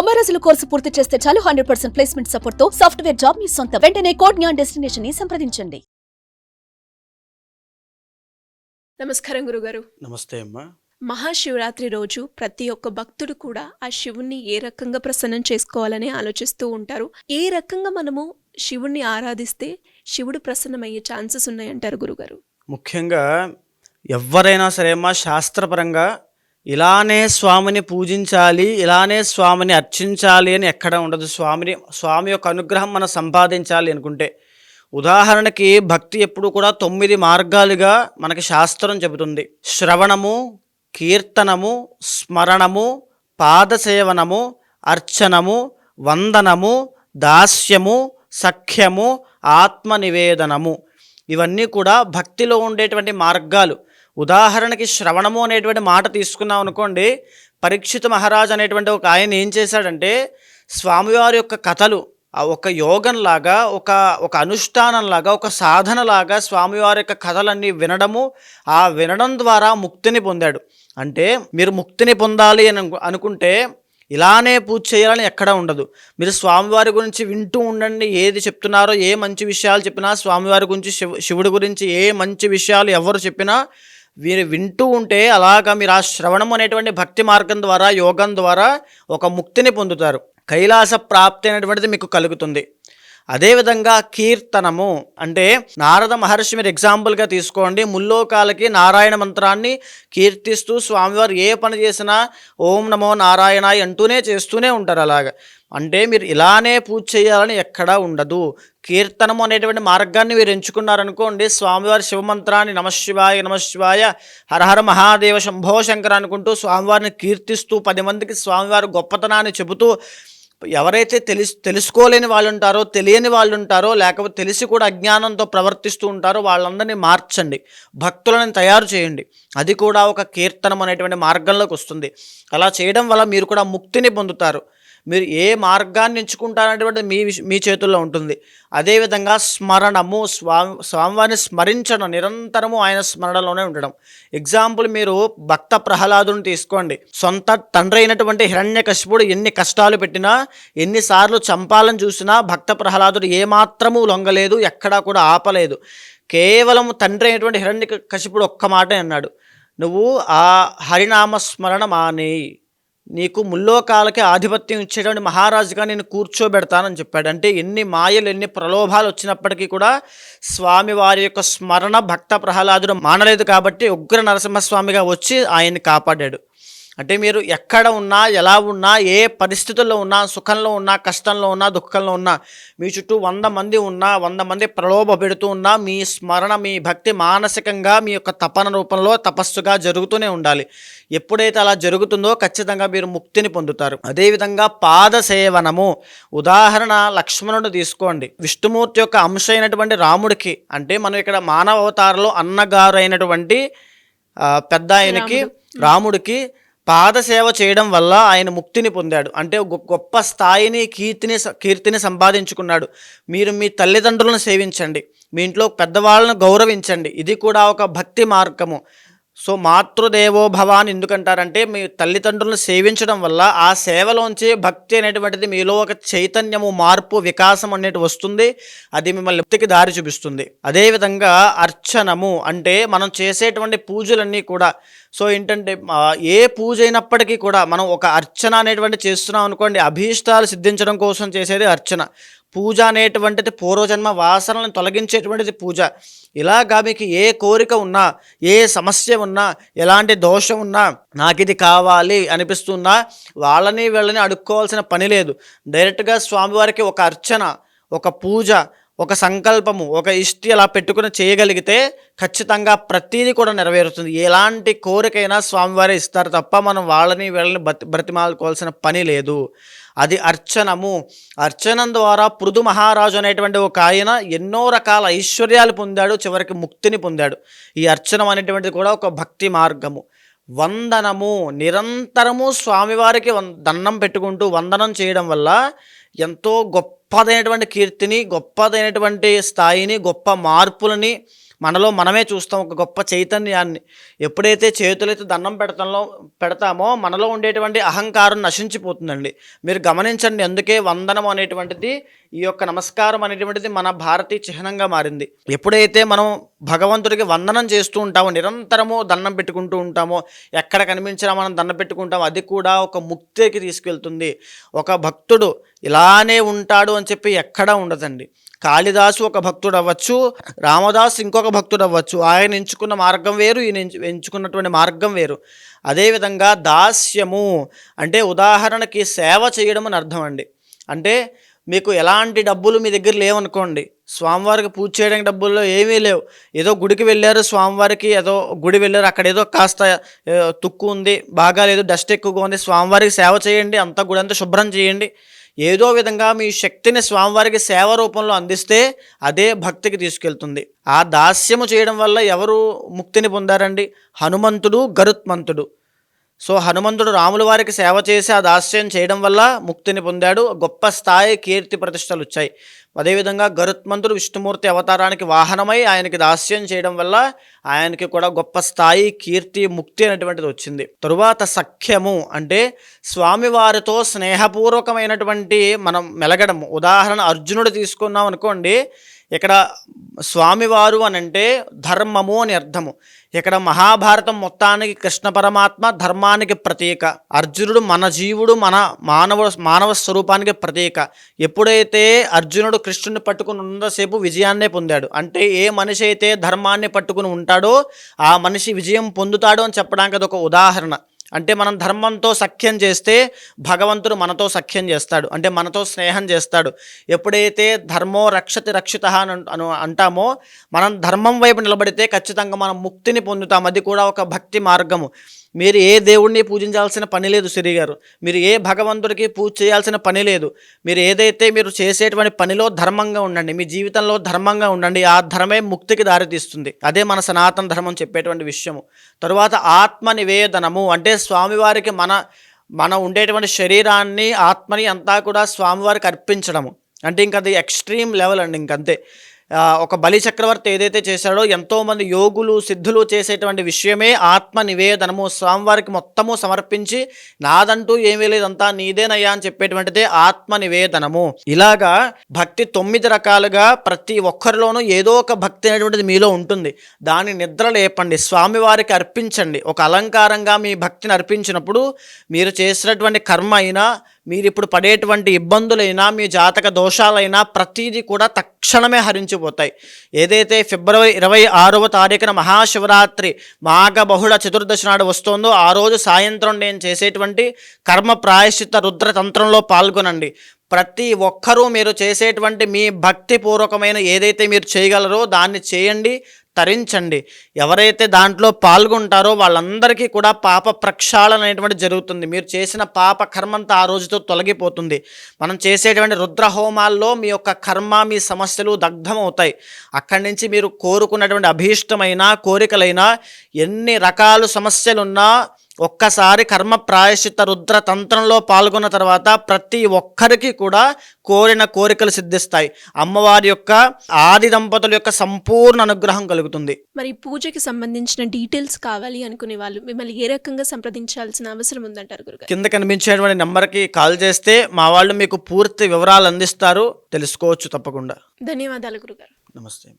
90 రోజుల కోర్సు పూర్తి చేస్తే చాలు 100% ప్లేస్మెంట్ సపోర్ట్ తో సాఫ్ట్వేర్ జాబ్ మీ సొంతం. వెంటనే కోడ్ జ్ఞాన్ డెస్టినేషన్ ని సంప్రదించండి. నమస్కారం గురుగారు. నమస్తే అమ్మా. మహాశివరాత్రి రోజు ప్రతి ఒక్క భక్తుడు కూడా ఆ శివుణ్ణి ఏ రకంగా ప్రసన్నం చేసుకోవాలని ఆలోచిస్తూ ఉంటారు. ఏ రకంగా మనము శివుణ్ణి ఆరాధిస్తే శివుడు ప్రసన్నమయ్యే ఛాన్సెస్ ఉన్నాయంటారు గురుగారు? ముఖ్యంగా ఎవరైనా సరే అమ్మా, శాస్త్రపరంగా ఇలానే స్వామిని పూజించాలి, ఇలానే స్వామిని అర్చించాలి అని ఎక్కడ ఉండదు. స్వామి యొక్క అనుగ్రహం మనం సంపాదించాలి అనుకుంటే, ఉదాహరణకి భక్తి ఎప్పుడు కూడా 9 మార్గాలుగా మనకి శాస్త్రం చెబుతుంది. శ్రవణము, కీర్తనము, స్మరణము, పాదసేవనము, అర్చనము, వందనము, దాస్యము, సఖ్యము, ఆత్మనివేదనము. ఇవన్నీ కూడా భక్తిలో ఉండేటువంటి మార్గాలు. ఉదాహరణకి శ్రవణము అనేటువంటి మాట తీసుకున్నాం అనుకోండి. పరీక్షిత్ మహారాజ్ అనేటువంటి ఒక ఆయన ఏం చేశాడంటే, స్వామివారి యొక్క కథలు ఒక యోగంలాగా, ఒక అనుష్ఠానంలాగా, ఒక సాధనలాగా స్వామివారి యొక్క కథలన్నీ వినడము, ఆ వినడం ద్వారా ముక్తిని పొందాడు. అంటే మీరు ముక్తిని పొందాలి అని అనుకుంటే ఇలానే పూజ చేయాలని ఎక్కడా ఉండదు. మీరు స్వామివారి గురించి వింటూ ఉండండి. ఏది చెప్తున్నారో, ఏ మంచి విషయాలు చెప్పినా, స్వామివారి గురించి, శివుడి గురించి ఏ మంచి విషయాలు ఎవరు చెప్పినా వీరు వింటూ ఉంటే అలాగా మీరు ఆ శ్రవణం అనేటువంటి భక్తి మార్గం ద్వారా, యోగం ద్వారా ఒక ముక్తిని పొందుతారు. కైలాస ప్రాప్తి అనేటువంటిది మీకు కలుగుతుంది. అదేవిధంగా కీర్తనము అంటే నారద మహర్షి మీరు ఎగ్జాంపుల్గా తీసుకోండి. ముల్లోకాలకి నారాయణ మంత్రాన్ని కీర్తిస్తూ స్వామివారు ఏ పని చేసినా ఓం నమో నారాయణాయ అంటూనే చేస్తూనే ఉంటారు. అలాగా అంటే మీరు ఇలానే పూజ చేయాలని ఎక్కడా ఉండదు. కీర్తనము అనేటువంటి మార్గాన్ని మీరు ఎంచుకున్నారనుకోండి, స్వామివారి శివమంత్రాన్ని నమశివాయ నమశివాయ హరహర మహాదేవ శంభో శంకర అనుకుంటూ స్వామివారిని కీర్తిస్తూ 10 మందికి స్వామివారి గొప్పతనాన్ని చెబుతూ, ఎవరైతే తెలుసుకోలేని వాళ్ళు ఉంటారో, తెలియని వాళ్ళు ఉంటారో, లేకపోతే తెలిసి కూడా అజ్ఞానంతో ప్రవర్తిస్తూ ఉంటారో వాళ్ళందరినీ మార్చండి, భక్తులను తయారు చేయండి. అది కూడా ఒక కీర్తనం అనేటువంటి మార్గంలోకి వస్తుంది. అలా చేయడం వల్ల మీరు కూడా ముక్తిని పొందుతారు. మీరు ఏ మార్గాన్ని ఎంచుకుంటారనేటువంటి మీ చేతుల్లో ఉంటుంది. అదేవిధంగా స్మరణము, స్వామివారిని స్మరించడం, నిరంతరము ఆయన స్మరణలోనే ఉండడం. ఎగ్జాంపుల్ మీరు భక్త ప్రహ్లాదుని తీసుకోండి. సొంత తండ్రి అయినటువంటి హిరణ్యకశిపుడు ఎన్ని కష్టాలు పెట్టినా, ఎన్నిసార్లు చంపాలని చూసినా భక్త ప్రహ్లాదుడు ఏమాత్రము లొంగలేదు, ఎక్కడా కూడా ఆపలేదు. కేవలం తండ్రి అయినటువంటి హిరణ్యకశిపుడు ఒక్క మాట అన్నాడు, నువ్వు ఆ హరినామస్మరణ మానేయి, నీకు ముల్లోకాలకి ఆధిపత్యం ఇచ్చేటువంటి మహారాజుగా నేను కూర్చోబెడతానని చెప్పాడు. అంటే ఎన్ని మాయలు, ఎన్ని ప్రలోభాలు వచ్చినప్పటికీ కూడా స్వామివారి యొక్క స్మరణ భక్త ప్రహ్లాదుడు మానలేదు. కాబట్టి ఉగ్ర నరసింహస్వామిగా వచ్చి ఆయన్ని కాపాడాడు. అంటే మీరు ఎక్కడ ఉన్నా, ఎలా ఉన్నా, ఏ పరిస్థితుల్లో ఉన్నా, సుఖంలో ఉన్నా, కష్టంలో ఉన్నా, దుఃఖంలో ఉన్నా, మీ చుట్టూ 100 మంది ఉన్నా, 100 మంది ప్రలోభ పెడుతూ ఉన్నా, మీ స్మరణ, మీ భక్తి మానసికంగా మీ యొక్క తపన రూపంలో తపస్సుగా జరుగుతూనే ఉండాలి. ఎప్పుడైతే అలా జరుగుతుందో ఖచ్చితంగా మీరు ముక్తిని పొందుతారు. అదేవిధంగా పాదసేవనము. ఉదాహరణ లక్ష్మణుడు తీసుకోండి. విష్ణుమూర్తి యొక్క అంశ అయినటువంటి రాముడికి, అంటే మనం ఇక్కడ మానవ అవతారంలో అన్నగారు అయినటువంటి పెద్ద ఆయనకి, రాముడికి పాదసేవ చేయడం వల్ల ఆయన ముక్తిని పొందాడు. అంటే గొప్ప స్థాయిని, కీర్తిని సంపాదించుకున్నాడు. మీరు మీ తల్లిదండ్రులను సేవించండి, మీ ఇంట్లో పెద్దవాళ్ళను గౌరవించండి. ఇది కూడా ఒక భక్తి మార్గము. సో మాతృదేవో భవ అని ఎందుకంటారంటే, మీ తల్లిదండ్రులను సేవించడం వల్ల ఆ సేవలోంచి భక్తి అనేటువంటిది మీలో ఒక చైతన్యము, మార్పు, వికాసం అనేది వస్తుంది. అది మిమ్మల్ని ముక్తికి దారి చూపిస్తుంది. అదేవిధంగా అర్చనము అంటే మనం చేసేటువంటి పూజలన్నీ కూడా, సో ఏంటంటే ఏ పూజ అయినప్పటికీ కూడా మనం ఒక అర్చన అనేటువంటి చేస్తున్నాం అనుకోండి, అభీష్టాలు సిద్ధించడం కోసం చేసేది అర్చన. పూజ అనేటువంటిది పూర్వజన్మ వాసనలను తొలగించేటువంటిది పూజ. ఇలాగా మీకు ఏ కోరిక ఉన్నా, ఏ సమస్య ఉన్నా, ఎలాంటి దోషం ఉన్నా, నాకు ఇది కావాలి అనిపిస్తున్నా వీళ్ళని అడుక్కోవాల్సిన పని లేదు. డైరెక్ట్గా స్వామివారికి ఒక అర్చన, ఒక పూజ, ఒక సంకల్పము, ఒక ఇష్టి అలా పెట్టుకుని చేయగలిగితే ఖచ్చితంగా ప్రతీది కూడా నెరవేరుతుంది. ఎలాంటి కోరికైనా స్వామివారే ఇస్తారు తప్ప మనం వీళ్ళని బ్రతిమాలుకోవాల్సిన పని లేదు. అది అర్చనము. అర్చనం ద్వారా పృథు మహారాజు అనేటువంటి ఒక ఆయన ఎన్నో రకాల ఐశ్వర్యాలు పొందాడు, చివరికి ముక్తిని పొందాడు. ఈ అర్చనం అనేటువంటిది కూడా ఒక భక్తి మార్గము. వందనము. నిరంతరము స్వామివారికి దండం పెట్టుకుంటూ వందనం చేయడం వల్ల ఎంతో గొప్పదైనటువంటి కీర్తిని, గొప్పదైనటువంటి స్థాయిని, గొప్ప మార్పులని మనలో మనమే చూస్తాం ఒక గొప్ప చైతన్యాన్ని. ఎప్పుడైతే చేతులైతే దండం పెడతామో మనలో ఉండేటువంటి అహంకారం నశించిపోతుందండి. మీరు గమనించండి, అందుకే వందనం అనేటువంటిది, ఈ యొక్క నమస్కారం అనేటువంటిది మన భారతీయ చిహ్నంగా మారింది. ఎప్పుడైతే మనం భగవంతుడికి వందనం చేస్తూ ఉంటామో, నిరంతరము దండం పెట్టుకుంటూ ఉంటామో, ఎక్కడ కనిపించినా మనం దండం పెట్టుకుంటామో, అది కూడా ఒక ముక్తికి తీసుకెళ్తుంది. ఒక భక్తుడు ఇలానే ఉంటాడు అని చెప్పి ఎక్కడా ఉండదండి. కాళిదాసు ఒక భక్తుడు అవ్వచ్చు, రామదాసు ఇంకొక భక్తుడు అవ్వచ్చు. ఆయన ఎంచుకున్న మార్గం వేరు, ఈయన ఎంచుకున్నటువంటి మార్గం వేరు. అదేవిధంగా దాస్యము అంటే ఉదాహరణకి సేవ చేయడం అని అర్థం అండి. అంటే మీకు ఎలాంటి డబ్బులు మీ దగ్గర లేవనుకోండి, స్వామివారికి పూజ చేయడానికి డబ్బుల్లో ఏమీ లేవు, ఏదో గుడికి వెళ్ళారు, స్వామివారికి ఏదో గుడి వెళ్ళారు, అక్కడ ఏదో కాస్త తుక్కు ఉంది, బాగా లేదు, డస్ట్ ఎక్కువగా ఉంది, స్వామివారికి సేవ చేయండి, అంతా గుడి అంతా శుభ్రం చేయండి. ఏదో విధంగా మీ శక్తిని స్వామివారికి సేవ రూపంలో అందిస్తే అదే భక్తికి తీసుకెళ్తుంది. ఆ దాస్యము చేయడం వల్ల ఎవరు ముక్తిని పొందారండి? హనుమంతుడు, గరుత్మంతుడు. సో హనుమంతుడు రాముల వారికి సేవ చేసి ఆ దాస్యం చేయడం వల్ల ముక్తిని పొందాడు, గొప్ప స్థాయి కీర్తి ప్రతిష్టలు వచ్చాయి. అదేవిధంగా గరుత్మంతుడు విష్ణుమూర్తి అవతారానికి వాహనమై ఆయనకి దాస్యం చేయడం వల్ల ఆయనకి కూడా గొప్ప స్థాయి కీర్తి ముక్తి అనేటువంటిది వచ్చింది. తరువాత సఖ్యము అంటే స్వామివారితో స్నేహపూర్వకమైనటువంటి మనం మెలగడం. ఉదాహరణ అర్జునుడు తీసుకున్నాం అనుకోండి, ఇక్కడ స్వామివారు అని అంటే ధర్మము అని అర్థము. ఇక్కడ మహాభారతం మొత్తానికి కృష్ణ పరమాత్మ ధర్మానికి ప్రతీక, అర్జునుడు మన జీవుడు, మన మానవ స్వరూపానికి ప్రతీక. ఎప్పుడైతే అర్జునుడు కృష్ణుని పట్టుకుని ఉన్నంతసేపు విజయాన్నే పొందాడు. అంటే ఏ మనిషి అయితే ధర్మాన్ని పట్టుకుని ఉంటాడో ఆ మనిషి విజయం పొందుతాడు అని చెప్పడానికి అదొక ఉదాహరణ. అంటే మనం ధర్మంతో సఖ్యం చేస్తే భగవంతుడు మనతో సఖ్యం చేస్తాడు, అంటే మనతో స్నేహం చేస్తాడు. ఎప్పుడైతే ధర్మో రక్షతి రక్షిత అని అంటామో, మనం ధర్మం వైపు నిలబడితే ఖచ్చితంగా మనం ముక్తిని పొందుతాం. అది కూడా ఒక భక్తి మార్గము. మీరు ఏ దేవుడిని పూజించాల్సిన పని లేదు శ్రీ గారు, మీరు ఏ భగవంతుడికి పూజ చేయాల్సిన పని లేదు. మీరు ఏదైతే మీరు చేసేటువంటి పనిలో ధర్మంగా ఉండండి, మీ జీవితంలో ధర్మంగా ఉండండి, ఆ ధర్మే ముక్తికి దారితీస్తుంది. అదే మన సనాతన ధర్మం చెప్పేటువంటి విషయము. తరువాత ఆత్మ నివేదనము అంటే స్వామివారికి మన ఉండేటువంటి శరీరాన్ని, ఆత్మని అంతా కూడా స్వామివారికి అర్పించడము. అంటే ఇంక అది ఎక్స్ట్రీమ్ లెవెల్ అండి. ఇంకంతే. ఒక బలి చక్రవర్తి ఏదైతే చేశాడో, ఎంతోమంది యోగులు సిద్ధులు చేసేటువంటి విషయమే ఆత్మ నివేదనము. స్వామివారికి మొత్తము సమర్పించి నాదంటూ ఏమీ లేదంతా నీదేనయ్యా అని చెప్పేటువంటిదే ఆత్మ నివేదనము. ఇలాగా భక్తి 9 రకాలుగా ప్రతి ఒక్కరిలోనూ ఏదో ఒక భక్తి అనేటువంటిది మీలో ఉంటుంది. దాన్ని నిద్ర లేపండి, స్వామివారికి అర్పించండి. ఒక అలంకారంగా మీ భక్తిని అర్పించినప్పుడు మీరు చేసినటువంటి కర్మ అయినా, మీరు ఇప్పుడు పడేటువంటి ఇబ్బందులైనా, మీ జాతక దోషాలైనా ప్రతీది కూడా తక్షణమే హరించిపోతాయి. ఏదైతే ఫిబ్రవరి 26వ తారీఖున మహాశివరాత్రి మాఘ బహుళ చతుర్దశి నాడు వస్తుందో, ఆ రోజు సాయంత్రం నేను చేసేటువంటి కర్మ ప్రాయశ్చిత్త రుద్రతంత్రంలో పాల్గొనండి. ప్రతి ఒక్కరూ మీరు చేసేటువంటి మీ భక్తిపూర్వకమైన ఏదైతే మీరు చేయగలరో దాన్ని చేయండి, తరించండి. ఎవరైతే దాంట్లో పాల్గొంటారో వాళ్ళందరికీ కూడా పాప ప్రక్షాళన అనేటువంటి జరుగుతుంది. మీరు చేసిన పాప కర్మంతా ఆ రోజుతో తొలగిపోతుంది. మనం చేసేటువంటి రుద్రహోమాల్లో మీ యొక్క కర్మ, మీ సమస్యలు దగ్ధమవుతాయి. అక్కడి నుంచి మీరు కోరుకున్నటువంటి అభీష్టమైన కోరికలైనా, ఎన్ని రకాల సమస్యలున్నా ఒక్కసారి కర్మ ప్రాయశ్చిత్త రుద్ర తంత్రంలో పాల్గొన్న తర్వాత ప్రతి ఒక్కరికి కూడా కోరిన కోరికలు సిద్ధిస్తాయి. అమ్మవారి యొక్క ఆది దంపతుల యొక్క సంపూర్ణ అనుగ్రహం కలుగుతుంది. మరి పూజకి సంబంధించిన డీటెయిల్స్ కావాలి అనుకునే వాళ్ళు మిమ్మల్ని ఏ రకంగా సంప్రదించాల్సిన అవసరం ఉందంటారు గురుగారు? కింద కనిపించేటువంటి నెంబర్కి కాల్ చేస్తే మా వాళ్ళు మీకు పూర్తి వివరాలు అందిస్తారు, తెలుసుకోవచ్చు తప్పకుండా. ధన్యవాదాలు గురుగారు. నమస్తే.